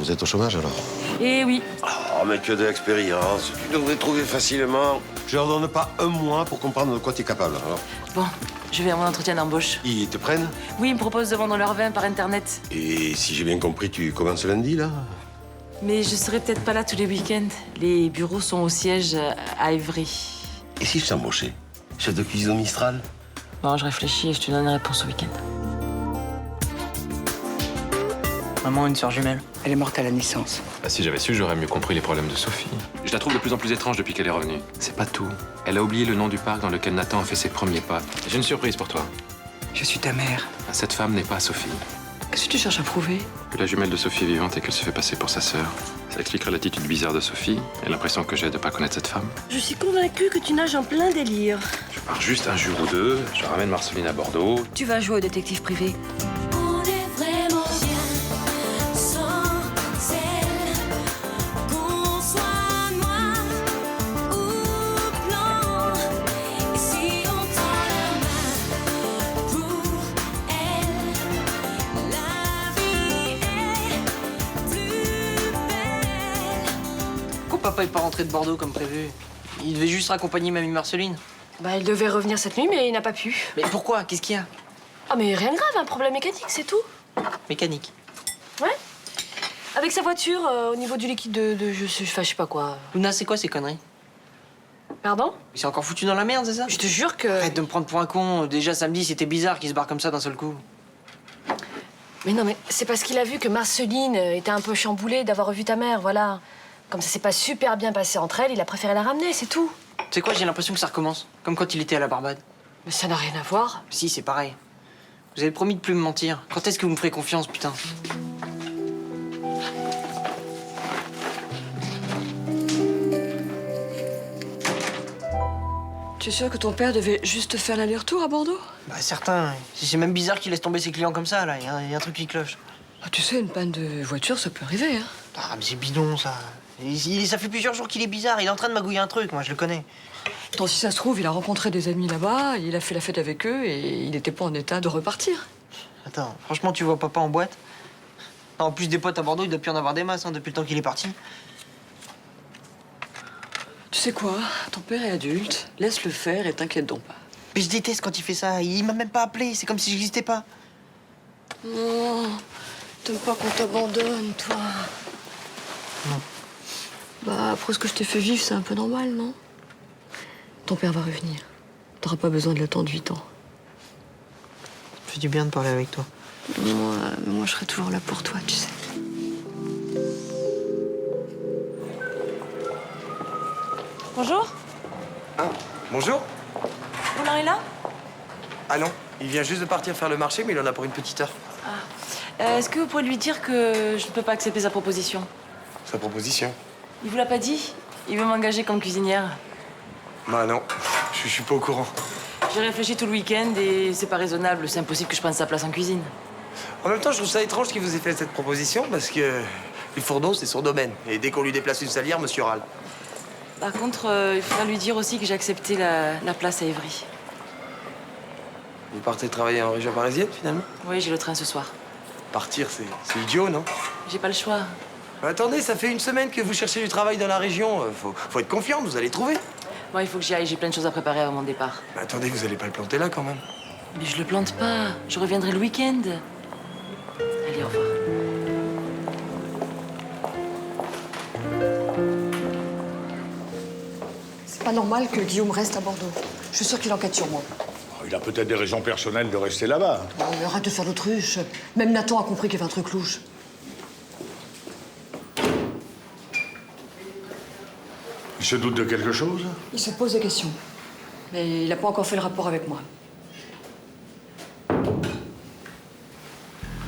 vous êtes au chômage alors? Eh oui. Oh, mais que de l'expérience. Tu devrais trouver facilement. Je leur donne pas un mois pour comprendre de quoi tu es capable. Alors, Bon, je vais à mon entretien d'embauche. ils te prennent? Oui, ils me proposent de vendre leur vin par Internet. Et si j'ai bien compris, tu commences lundi, là? Mais je serai peut-être pas là tous les week-ends. Les bureaux sont au siège à Évry. Et si je t'embauchais? Chef de cuisine au Mistral? Bon, je réfléchis et je te donne une réponse au week-end. Maman, une sœur jumelle. Elle est morte à la naissance. Bah, si j'avais su, j'aurais mieux compris les problèmes de Sophie. Je la trouve de plus en plus étrange depuis qu'elle est revenue. C'est pas tout. Elle a oublié le nom du parc dans lequel Nathan a fait ses premiers pas. J'ai une surprise pour toi. Je suis ta mère. Cette femme n'est pas Sophie. Qu'est-ce que tu cherches à prouver? Que la jumelle de Sophie est vivante et qu'elle se fait passer pour sa sœur. Ça expliquerait l'attitude bizarre de Sophie et l'impression que j'ai de pas connaître cette femme. Je suis convaincue que tu nages en plein délire. Je pars juste un jour ou deux, je ramène Marceline à Bordeaux. Tu vas jouer au détective privé. On est vraiment bien sans elle. Qu'on soit noir ou blanc. Et si on tend la main pour elle, la vie est plus belle. Pourquoi papa est pas rentré de Bordeaux comme prévu? Il devait juste raccompagner mamie Marceline. Bah, il devait revenir cette nuit, mais il n'a pas pu. Mais pourquoi? Qu'est-ce qu'il y a? Ah, mais rien de grave, un problème mécanique, c'est tout. Mécanique. Ouais. Avec sa voiture, au niveau du liquide de je sais pas quoi. Luna, c'est quoi ces conneries? Pardon? Il s'est encore foutu dans la merde, c'est ça? Je te jure que... Arrête de me prendre pour un con. Déjà samedi, c'était bizarre qu'il se barre comme ça d'un seul coup. Mais non, mais c'est parce qu'il a vu que Marceline était un peu chamboulée d'avoir revu ta mère, voilà. Comme ça s'est pas super bien passé entre elles, il a préféré la ramener, c'est tout. Tu sais quoi, j'ai l'impression que ça recommence. Comme quand il était à la Barbade. Mais ça n'a rien à voir. Si, c'est pareil. Vous avez promis de plus me mentir. Quand est-ce que vous me ferez confiance, putain? Tu es sûr que ton père devait juste faire l'aller-retour à Bordeaux? Bah, certain. C'est même bizarre qu'il laisse tomber ses clients comme ça, là. Il y a un truc qui cloche. Ah, tu sais, une panne de voiture, ça peut arriver, hein. Ah, mais c'est bidon, ça. Ça fait plusieurs jours qu'il est bizarre. Il est en train de magouiller un truc, moi, je le connais. Attends, si ça se trouve, il a rencontré des amis là-bas, il a fait la fête avec eux et il n'était pas en état de repartir. Attends, franchement, tu vois papa en boîte? En plus des potes à Bordeaux, il doit plus en avoir des masses, hein, depuis le temps qu'il est parti. Tu sais quoi? Ton père est adulte, laisse-le faire et t'inquiète donc pas. Mais je déteste quand il fait ça. Il m'a même pas appelé. C'est comme si j'existais pas. Non, t'aimes pas qu'on t'abandonne, toi. Non. Bah, après ce que je t'ai fait vivre, c'est un peu normal, non? Ton père va revenir. T'auras pas besoin de l'attendre 8 ans. Ça fait du bien de parler avec toi. Moi, je serai toujours là pour toi, tu sais. Bonjour. Ah, bonjour. Roland est là? Ah non, il vient juste de partir faire le marché, mais il en a pour une petite heure. Est-ce que vous pouvez lui dire que je ne peux pas accepter sa proposition? Sa proposition? Il vous l'a pas dit? Il veut m'engager comme cuisinière. Bah non, je suis pas au courant. J'ai réfléchi tout le week-end et c'est pas raisonnable. C'est impossible que je prenne sa place en cuisine. En même temps, je trouve ça étrange qu'il vous ait fait cette proposition, parce que les fourneaux, c'est son domaine. Et dès qu'on lui déplace une salière, monsieur râle. Par contre, il faudra lui dire aussi que j'ai accepté la place à Évry. Vous partez travailler en région parisienne, finalement? Oui, j'ai le train ce soir. Partir, c'est idiot, non? J'ai pas le choix. Bah, attendez, ça fait une semaine que vous cherchez du travail dans la région. Faut être confiante, vous allez trouver. Bon, il faut que j'y aille. J'ai plein de choses à préparer avant mon départ. Bah, attendez, vous allez pas le planter là, quand même. Mais je le plante pas. Je reviendrai le week-end. Allez, au revoir. C'est pas normal que Guillaume reste à Bordeaux. Je suis sûre qu'il enquête sur moi. Il a peut-être des raisons personnelles de rester là-bas. Oh, mais arrête de faire l'autruche. Même Nathan a compris qu'il y avait un truc louche. Il se doute de quelque chose? Il se pose des questions. Mais il n'a pas encore fait le rapport avec moi.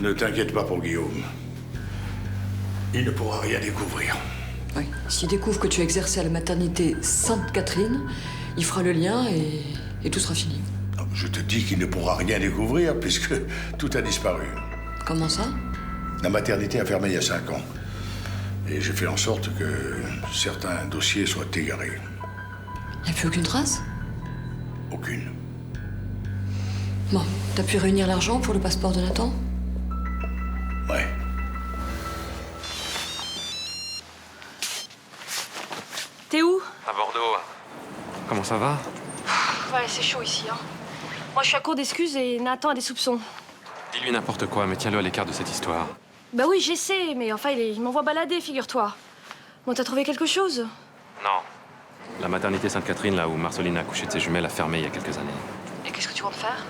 Ne t'inquiète pas pour Guillaume. Il ne pourra rien découvrir. Oui. S'il découvre que tu as exercé à la maternité Sainte-Catherine, il fera le lien et tout sera fini. Je te dis qu'il ne pourra rien découvrir puisque tout a disparu. Comment ça? La maternité a fermé il y a 5 ans. Et j'ai fait en sorte que certains dossiers soient égarés. Il n'y a plus aucune trace? Aucune. Bon, t'as pu réunir l'argent pour le passeport de Nathan? Ouais. T'es où? À Bordeaux. Comment ça va? Ouais, c'est chaud ici, hein. Moi, je suis à court d'excuses et Nathan a des soupçons. Dis-lui n'importe quoi, mais tiens-le à l'écart de cette histoire. Bah oui, j'essaie, mais enfin, il m'envoie balader, figure-toi. Bon, t'as trouvé quelque chose? Non. La maternité Sainte-Catherine, là où Marceline a accouché de ses jumelles, a fermé il y a quelques années. Et qu'est-ce que tu comptes faire?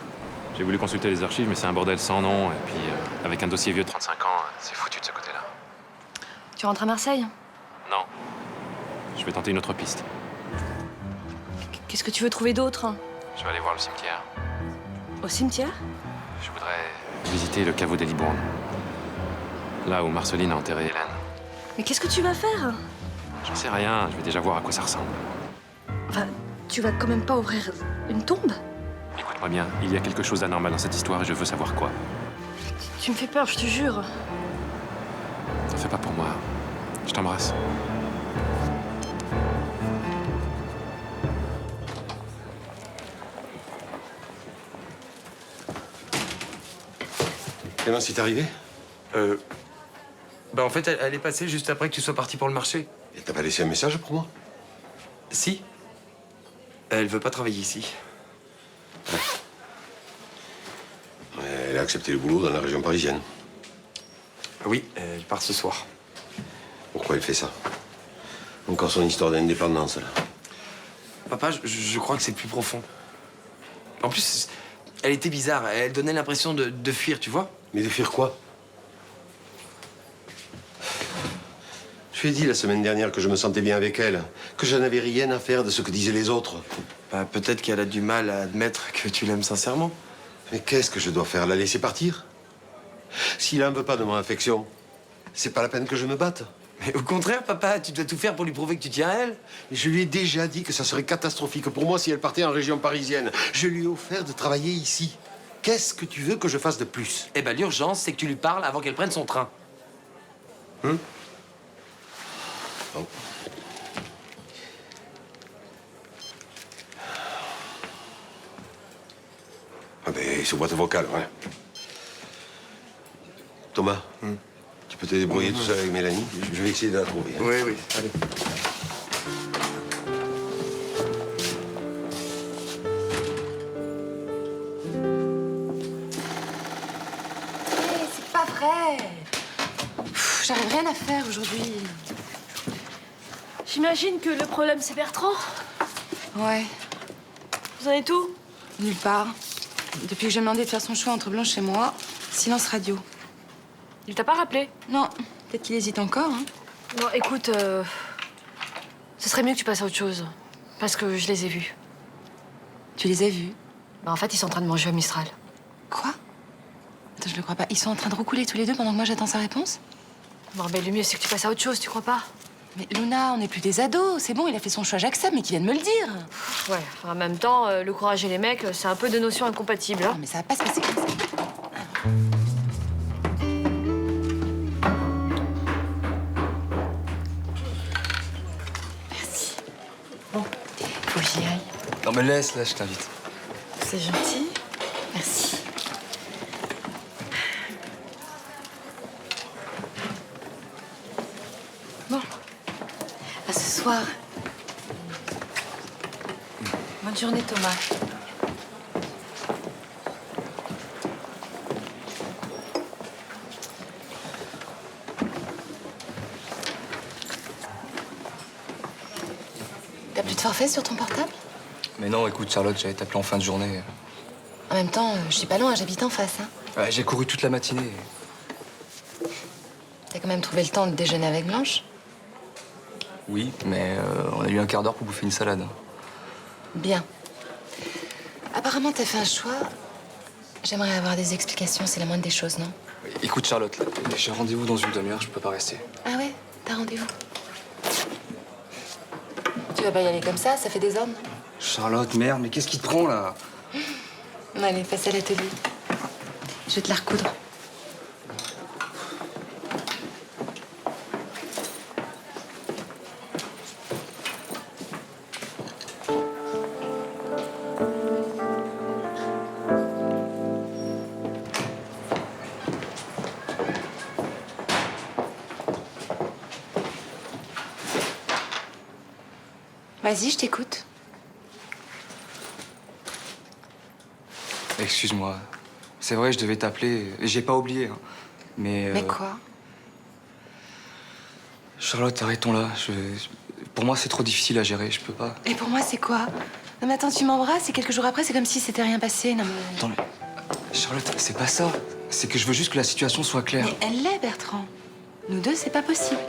J'ai voulu consulter les archives, mais c'est un bordel sans nom. Et puis, avec un dossier vieux de 35 ans, c'est foutu de ce côté-là. Tu rentres à Marseille? Non. Je vais tenter une autre piste. Qu'est-ce que tu veux trouver d'autre? Je vais aller voir le cimetière. Au cimetière? Je voudrais visiter le caveau des Libournes. Là où Marceline a enterré Hélène. Mais qu'est-ce que tu vas faire? J'en sais rien, je vais déjà voir à quoi ça ressemble. Enfin, tu vas quand même pas ouvrir une tombe? Écoute-moi bien, il y a quelque chose d'anormal dans cette histoire et je veux savoir quoi. Tu me fais peur, je te jure. T'en fais pas pour moi. Je t'embrasse. Clémence, c'est arrivé? Bah en fait, elle est passée juste après que tu sois parti pour le marché. Et t'as pas laissé un message pour moi? Si. Elle veut pas travailler ici. Elle a accepté le boulot dans la région parisienne. Oui, elle part ce soir. Pourquoi elle fait ça? Encore son histoire d'indépendance, là. Papa, je crois que c'est plus profond. En plus, elle était bizarre. Elle donnait l'impression de fuir, tu vois? Mais de fuir quoi? Je lui ai dit la semaine dernière que je me sentais bien avec elle, que je n'avais rien à faire de ce que disaient les autres. Bah, peut-être qu'elle a du mal à admettre que tu l'aimes sincèrement. Mais qu'est-ce que je dois faire? La laisser partir? S'il en veut pas de mon affection, c'est pas la peine que je me batte. Mais au contraire, papa, tu dois tout faire pour lui prouver que tu tiens à elle. Et je lui ai déjà dit que ça serait catastrophique pour moi si elle partait en région parisienne. Je lui ai offert de travailler ici. Qu'est-ce que tu veux que je fasse de plus? Eh ben, l'urgence, c'est que tu lui parles avant qu'elle prenne son train. Bon. Ah ben, c'est boîte vocale, ouais. Thomas, tu peux te débrouiller tout seul avec Mélanie? Je vais essayer de la trouver. Hein. Oui, oui, allez. C'est pas vrai. J'arrive rien à faire aujourd'hui. J'imagine que le problème, c'est Bertrand. Ouais, Vous en êtes où? nulle part. Depuis que j'ai demandé de faire son choix entre Blanche et moi, silence radio. Il t'a pas rappelé? Non, peut-être qu'il hésite encore, hein. Non, écoute, ce serait mieux que tu passes à autre chose. Parce que je les ai vus. Tu les as vus? Bah, en fait, ils sont en train de manger au Mistral. Quoi? Attends, je le crois pas. Ils sont en train de roucouler tous les deux pendant que moi j'attends sa réponse? Bon, ben, le mieux, c'est que tu passes à autre chose, tu crois pas? Mais Luna, on n'est plus des ados. C'est bon, il a fait son choix, j'accepte, mais qu'il vienne me le dire. Ouais, enfin, en même temps, le courage et les mecs, c'est un peu deux notions incompatibles. Hein. Non, mais ça va pas se passer comme ça. Merci. Bon, faut que j'y aille. Non mais laisse, je t'invite. C'est gentil. Merci. Bon. À ce soir. Bonne journée, Thomas. T'as plus de forfait sur ton portable? Mais non, écoute Charlotte, j'allais t'appeler en fin de journée. En même temps, je suis pas loin, j'habite en face. Hein. Ouais, j'ai couru toute la matinée. T'as quand même trouvé le temps de déjeuner avec Blanche? Oui, mais on a eu un quart d'heure pour bouffer une salade. Bien. Apparemment, t'as fait un choix. J'aimerais avoir des explications, c'est la moindre des choses, non? Écoute Charlotte, là, j'ai rendez-vous dans une demi-heure, je peux pas rester. Ah ouais? T'as rendez-vous? Tu vas pas y aller comme ça fait des ordres, non? Charlotte, merde, mais qu'est-ce qui te prend là? Allez, passe à l'atelier. Je vais te la recoudre. Vas-y, je t'écoute. Excuse-moi. C'est vrai, je devais t'appeler. Et j'ai pas oublié. Hein. Mais. Mais quoi? Charlotte, arrêtons là. Pour moi, c'est trop difficile à gérer. Je peux pas. Et pour moi, c'est quoi? Non, mais attends, tu m'embrasses et quelques jours après, c'est comme si c'était rien passé. Non, mais... Attends, mais. Charlotte, c'est pas ça. C'est que je veux juste que la situation soit claire. Mais elle l'est, Bertrand. Nous deux, c'est pas possible.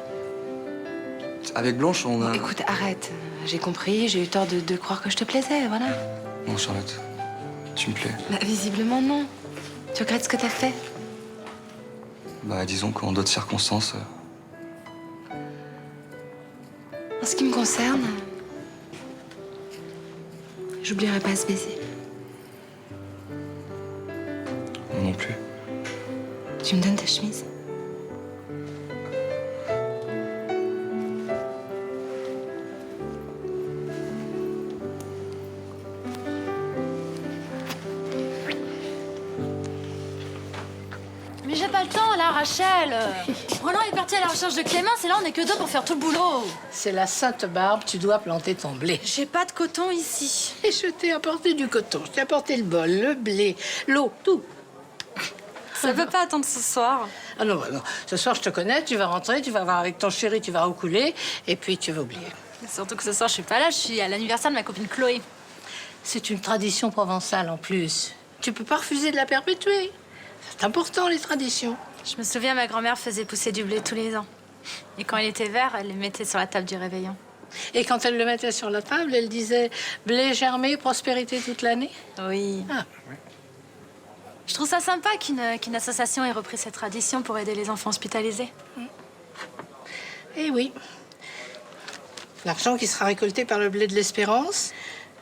Avec Blanche, on a. Bon, écoute, arrête. J'ai compris, j'ai eu tort de croire que je te plaisais, voilà. Non, Charlotte. Tu me plais. Bah, visiblement, non. Tu regrettes ce que t'as fait? Bah, disons qu'en d'autres circonstances. En ce qui me concerne, j'oublierai pas ce baiser. Moi non plus. Tu me donnes ta chemise? Mais j'ai pas le temps là, Rachel. Roland est parti à la recherche de Clémence et là on est que deux pour faire tout le boulot. C'est la Sainte Barbe, tu dois planter ton blé. J'ai pas de coton ici. Et je t'ai apporté du coton, je t'ai apporté le bol, le blé, l'eau, tout. Ça peut pas attendre ce soir. Ah non, bah non, ce soir je te connais, tu vas rentrer, tu vas voir avec ton chéri, tu vas roucouler, et puis tu vas oublier. Surtout que ce soir je suis pas là, je suis à l'anniversaire de ma copine Chloé. C'est une tradition provençale en plus. Tu peux pas refuser de la perpétuer. C'est important, les traditions. Je me souviens, ma grand-mère faisait pousser du blé tous les ans. Et quand il était vert, elle le mettait sur la table du réveillon. Et quand elle le mettait sur la table, elle disait « blé germé, prospérité toute l'année ». Oui. Ah. Je trouve ça sympa qu'une association ait repris cette tradition pour aider les enfants hospitalisés. Eh oui. L'argent qui sera récolté par le blé de l'Espérance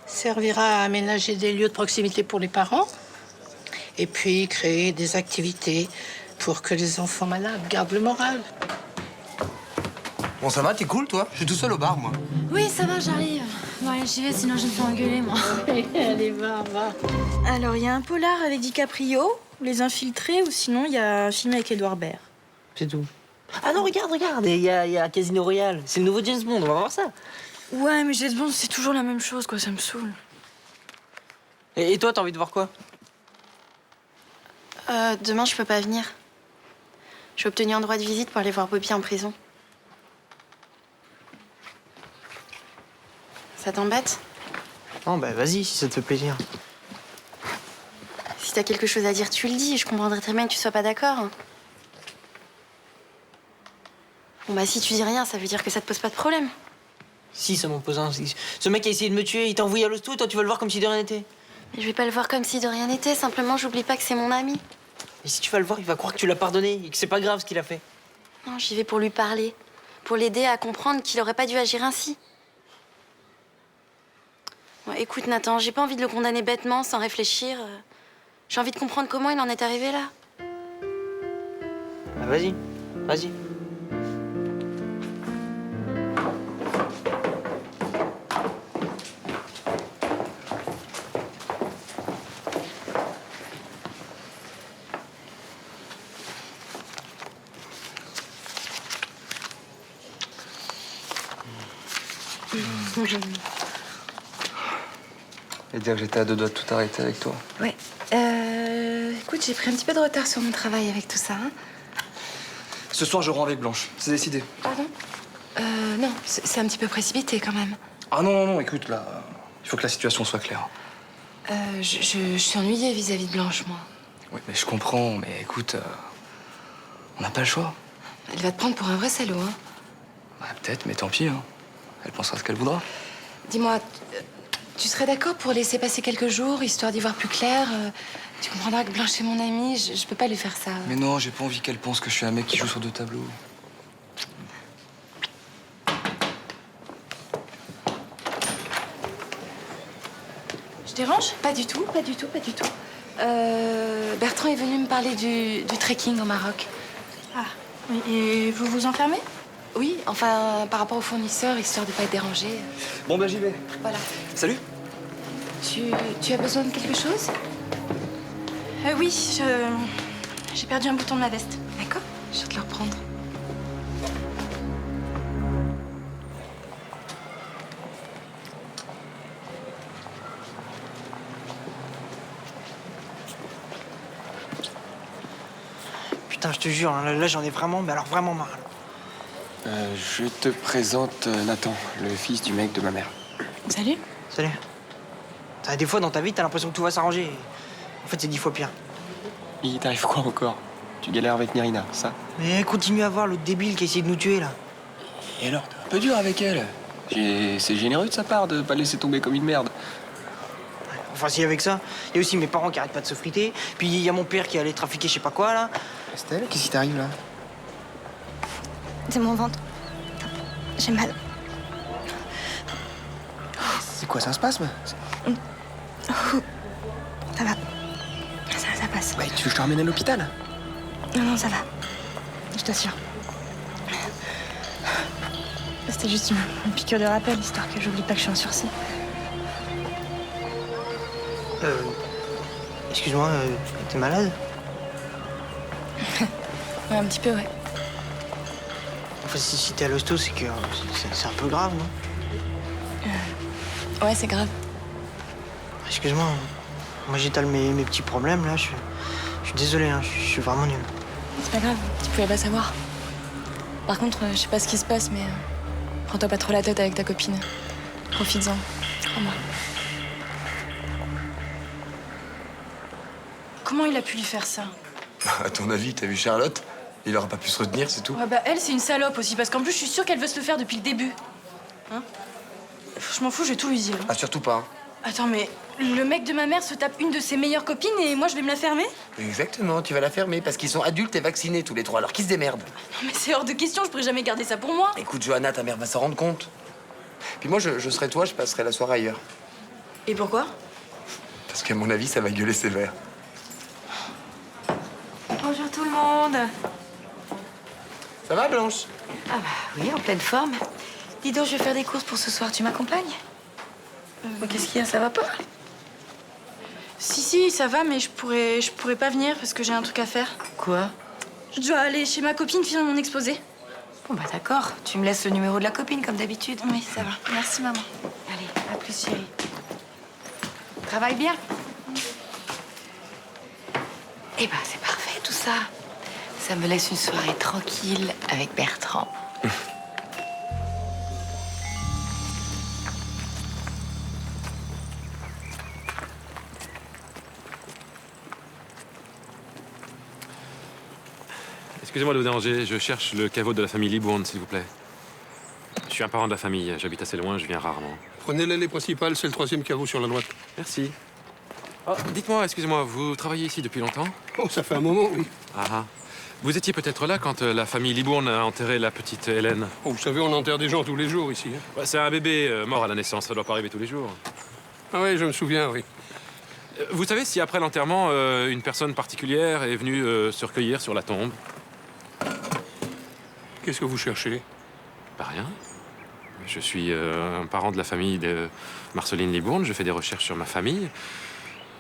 servira à aménager des lieux de proximité pour les parents et puis créer des activités pour que les enfants malades gardent le moral. Bon, ça va, t'es cool, toi? Je suis tout seul au bar, moi. Oui, ça va, j'arrive. Bon, allez, j'y vais, sinon je vais me faire engueuler, moi. Allez, va. Alors, il y a un polar avec DiCaprio, Les Infiltrés, ou sinon, il y a un film avec Edouard Baird. C'est tout. Ah non, regarde, il y a Casino Royale. C'est le nouveau James Bond, on va voir ça. Ouais, mais James Bond, c'est toujours la même chose, quoi, ça me saoule. Et toi, t'as envie de voir quoi? Demain, je peux pas venir. J'ai obtenu un droit de visite pour aller voir Bobby en prison. Ça t'embête? Non, bah vas-y, si ça te fait plaisir. Si t'as quelque chose à dire, tu le dis. Je comprendrais très bien que tu sois pas d'accord. Bon, bah si tu dis rien, ça veut dire que ça te pose pas de problème. Si, ça m'en pose un. Ce mec a essayé de me tuer, il t'a envoyé à l'hosto, et toi, tu vas le voir comme si de rien n'était. Mais je vais pas le voir comme si de rien n'était. Simplement, j'oublie pas que c'est mon ami. Et si tu vas le voir, il va croire que tu l'as pardonné et que c'est pas grave ce qu'il a fait. Non, j'y vais pour lui parler. Pour l'aider à comprendre qu'il aurait pas dû agir ainsi. Bon, écoute, Nathan, j'ai pas envie de le condamner bêtement, sans réfléchir. J'ai envie de comprendre comment il en est arrivé là. Bah vas-y. Et dire que j'étais à deux doigts de tout arrêter avec toi. Ouais. Écoute, j'ai pris un petit peu de retard sur mon travail avec tout ça. Hein. Ce soir, je rentre avec Blanche. C'est décidé. Pardon? Non, c'est un petit peu précipité quand même. Ah non, écoute, là, il faut que la situation soit claire. Je suis ennuyée vis-à-vis de Blanche, moi. Oui, mais je comprends, mais écoute, on n'a pas le choix. Elle va te prendre pour un vrai salaud, hein. Bah, peut-être, mais tant pis, hein. Elle pensera ce qu'elle voudra. Dis-moi, tu serais d'accord pour laisser passer quelques jours, histoire d'y voir plus clair? Tu comprendras que Blanche est mon amie, je peux pas lui faire ça. Mais non, j'ai pas envie qu'elle pense que je suis un mec qui joue sur deux tableaux. Je dérange? Pas du tout. Bertrand est venu me parler du trekking au Maroc. Ah, oui, et vous vous enfermez? Oui, enfin, par rapport aux fournisseurs, histoire de pas être dérangé. Bon, ben j'y vais. Voilà. Salut. Tu as besoin de quelque chose? Oui, j'ai perdu un bouton de ma veste. D'accord, je vais te le reprendre. Putain, je te jure, là j'en ai vraiment, mais alors vraiment marre. Je te présente Nathan, le fils du mec de ma mère. Salut. Salut. Des fois dans ta vie, t'as l'impression que tout va s'arranger. En fait, c'est 10 fois pire. Il t'arrive quoi encore? Tu galères avec Nirina, ça? Mais continue à voir l'autre débile qui essaie de nous tuer là. Et alors, t'es un peu dur avec elle. C'est généreux de sa part de pas laisser tomber comme une merde. Enfin, si avec ça, il y a aussi mes parents qui arrêtent pas de se friter. Puis il y a mon père qui allait trafiquer je sais pas quoi là. Estelle, qu'est-ce qui t'arrive là? C'est mon ventre. J'ai mal. C'est quoi, c'est un spasme? Ça va. Ça passe. Ouais, tu veux que je te ramène à l'hôpital? Non, ça va. Je t'assure. C'était juste une piqûre de rappel, histoire que j'oublie pas que je suis en sursis. Excuse-moi, t'es malade? Ouais, un petit peu, ouais. Enfin, si t'es à l'hosto, c'est que c'est un peu grave, non? Ouais, c'est grave. Excuse-moi, moi j'étale mes petits problèmes là, je suis désolé, hein, je suis vraiment nul. C'est pas grave, tu pouvais pas savoir. Par contre, je sais pas ce qui se passe, mais prends-toi pas trop la tête avec ta copine. Profites-en, crois-moi. Comment il a pu lui faire ça? À ton avis, t'as vu Charlotte? Il aura pas pu se retenir, c'est tout. Ouais, bah elle, c'est une salope aussi, parce qu'en plus, je suis sûre qu'elle veut se le faire depuis le début. Hein? Je m'en fous, je vais tout lui dire. Ah, surtout pas. Hein. Attends, mais le mec de ma mère se tape une de ses meilleures copines et moi, je vais me la fermer? Exactement, tu vas la fermer parce qu'ils sont adultes et vaccinés tous les trois, alors qu'ils se démerdent. Non, mais c'est hors de question, je pourrais jamais garder ça pour moi. Écoute, Johanna, ta mère va s'en rendre compte. Puis moi, je serai toi, je passerai la soirée ailleurs. Et pourquoi? Parce qu'à mon avis, ça va gueuler sévère. Bonjour tout le monde. Ça va, Blanche? Ah bah oui, en pleine forme. Dis donc, je vais faire des courses pour ce soir. Tu m'accompagnes? Qu'est-ce qu'il y a? Ça va pas? Si, ça va, mais je pourrais pas venir parce que j'ai un truc à faire. Quoi? Je dois aller chez ma copine finir mon exposé. Bon bah d'accord. Tu me laisses le numéro de la copine comme d'habitude. Oui, ça va. Merci, maman. Allez, à plus chérie. Travaille bien. Eh ben c'est parfait tout ça. Ça me laisse une soirée tranquille avec Bertrand. Excusez-moi de vous déranger, je cherche le caveau de la famille Libourne, s'il vous plaît. Je suis un parent de la famille, j'habite assez loin, je viens rarement. Prenez l'allée principale, c'est le 3e caveau sur la droite. Merci. Oh, dites-moi, excusez-moi, vous travaillez ici depuis longtemps? Oh, ça fait un moment, oui. Ah. Vous étiez peut-être là quand la famille Libourne a enterré la petite Hélène? Oh, vous savez, on enterre des gens tous les jours ici. Hein. Bah, c'est un bébé mort à la naissance, ça doit pas arriver tous les jours. Ah oui, je me souviens, oui. Vous savez si après l'enterrement, une personne particulière est venue se recueillir sur la tombe? Qu'est-ce que vous cherchez? Pas rien. Je suis un parent de la famille de Marceline Libourne, je fais des recherches sur ma famille.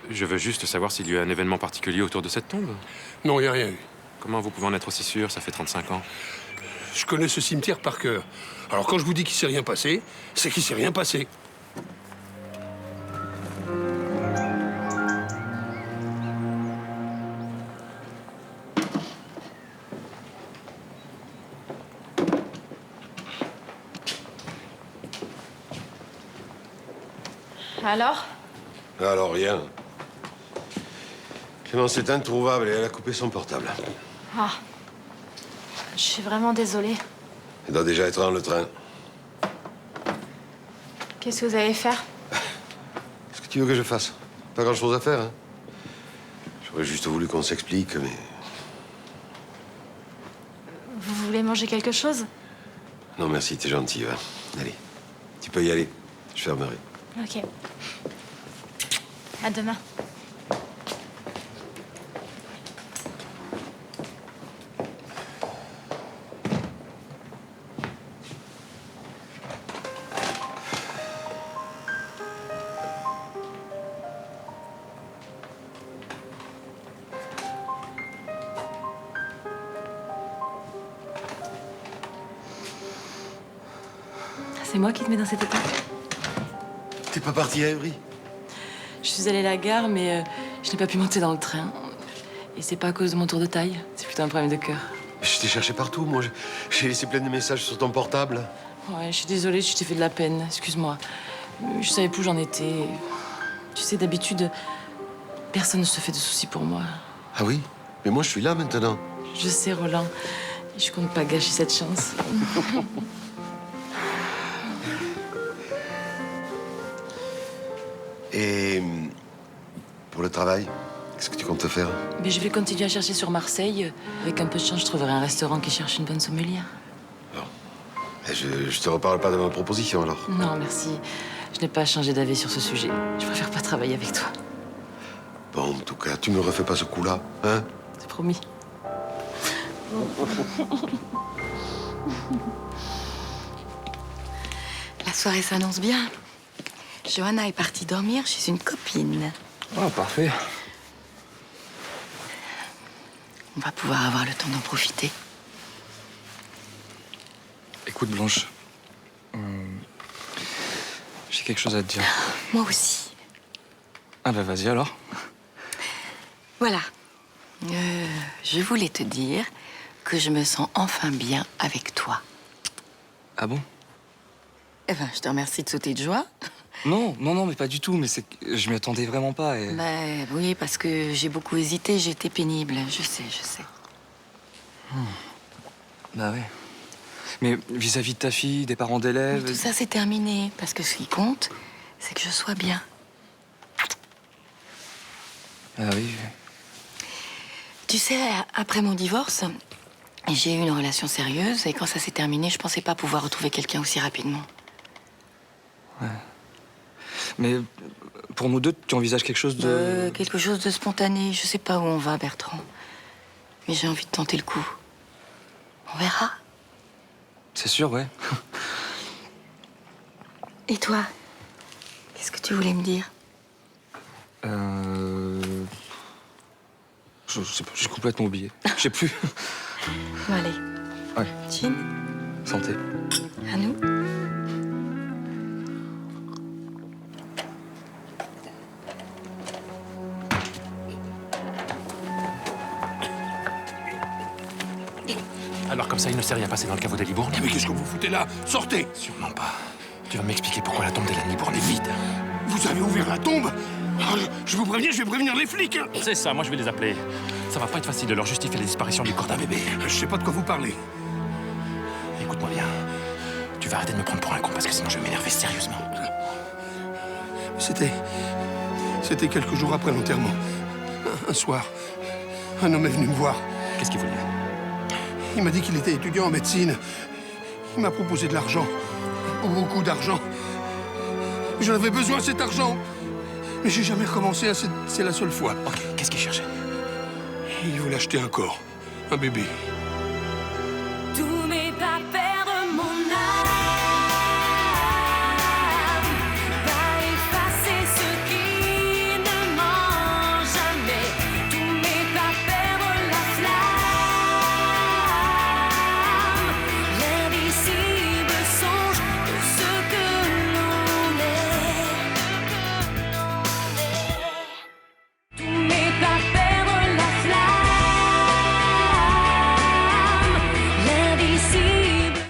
Je veux juste savoir s'il y a eu un événement particulier autour de cette tombe. Non, il n'y a rien eu. Comment vous pouvez en être aussi sûr? Ça fait 35 ans. Je connais ce cimetière par cœur. Alors quand je vous dis qu'il s'est rien passé, c'est qu'il s'est rien passé. Alors? Alors, rien. Clémence est introuvable et elle a coupé son portable. Ah. Je suis vraiment désolée. Elle doit déjà être dans le train. Qu'est-ce que vous allez faire? Qu'est-ce que tu veux que je fasse? Pas grand-chose à faire, hein. J'aurais juste voulu qu'on s'explique, mais... Vous voulez manger quelque chose? Non, merci, t'es gentil, va. Allez, tu peux y aller. Je fermerai. Ok. À demain. C'est moi qui te mets dans cet état. T'es pas parti à Évry? Je suis allée à la gare, mais je n'ai pas pu monter dans le train. Et c'est pas à cause de mon tour de taille. C'est plutôt t'as un problème de cœur. Je t'ai cherché partout, moi. J'ai laissé plein de messages sur ton portable. Ouais, je suis désolée, je t'ai fait de la peine. Excuse-moi. Je savais plus où j'en étais. Tu sais, d'habitude, personne ne se fait de soucis pour moi. Ah oui? Mais moi, je suis là maintenant. Je sais, Roland. Je compte pas gâcher cette chance. Et pour le travail, qu'est-ce que tu comptes faire? Mais je vais continuer à chercher sur Marseille. Avec un peu de chance, je trouverai un restaurant qui cherche une bonne sommelière. Et je te reparle pas de ma proposition, alors. Non, merci. Je n'ai pas changé d'avis sur ce sujet. Je préfère pas travailler avec toi. Bon, en tout cas, tu me refais pas ce coup-là, hein? C'est promis. La soirée s'annonce bien. Johanna est partie dormir chez une copine. Oh, parfait. On va pouvoir avoir le temps d'en profiter. Écoute, Blanche. J'ai quelque chose à te dire. Moi aussi. Ah bah vas-y alors. Voilà. Je voulais te dire que je me sens enfin bien avec toi. Ah bon? Eh ben, je te remercie de sauter de joie. Non, mais pas du tout. Mais c'est que je m'y attendais vraiment pas. Et... Ben oui, parce que j'ai beaucoup hésité, j'ai été pénible. Je sais. Bah ouais. Mais vis-à-vis de ta fille, des parents d'élèves... Tout ça, c'est terminé. Parce que ce qui compte, c'est que je sois bien. Ah oui. Tu sais, après mon divorce, j'ai eu une relation sérieuse. Et quand ça s'est terminé, je pensais pas pouvoir retrouver quelqu'un aussi rapidement. Ouais. Mais pour nous deux, tu envisages quelque chose de... Quelque chose de spontané. Je sais pas où on va, Bertrand. Mais j'ai envie de tenter le coup. On verra. C'est sûr, ouais. Et toi? Qu'est-ce que tu voulais me dire? Je sais pas, j'ai complètement oublié. Je sais plus. Bon, allez. Ouais. Chin. Santé. À nous. Alors comme ça, il ne s'est rien passé dans le caveau des Libourne? Mais qu'est-ce que vous foutez là? Sortez! Sûrement pas. Tu vas m'expliquer pourquoi la tombe d'Hélène Libourne est vide. Vous avez ouvert la tombe? Ah, je vous préviens, je vais prévenir les flics, hein. C'est ça, moi je vais les appeler. Ça va pas être facile de leur justifier la disparition du corps d'un bébé. Je sais pas de quoi vous parlez. Écoute-moi bien. Tu vas arrêter de me prendre pour un con parce que sinon je vais m'énerver sérieusement. C'était quelques jours après l'enterrement. Un soir, un homme est venu me voir. Qu'est-ce qu'il voulait? Il m'a dit qu'il était étudiant en médecine. Il m'a proposé de l'argent. Beaucoup d'argent. J'en avais besoin de cet argent. Mais j'ai jamais recommencé, c'est la seule fois. Ok, qu'est-ce qu'il cherchait? Il voulait acheter un corps. Un bébé.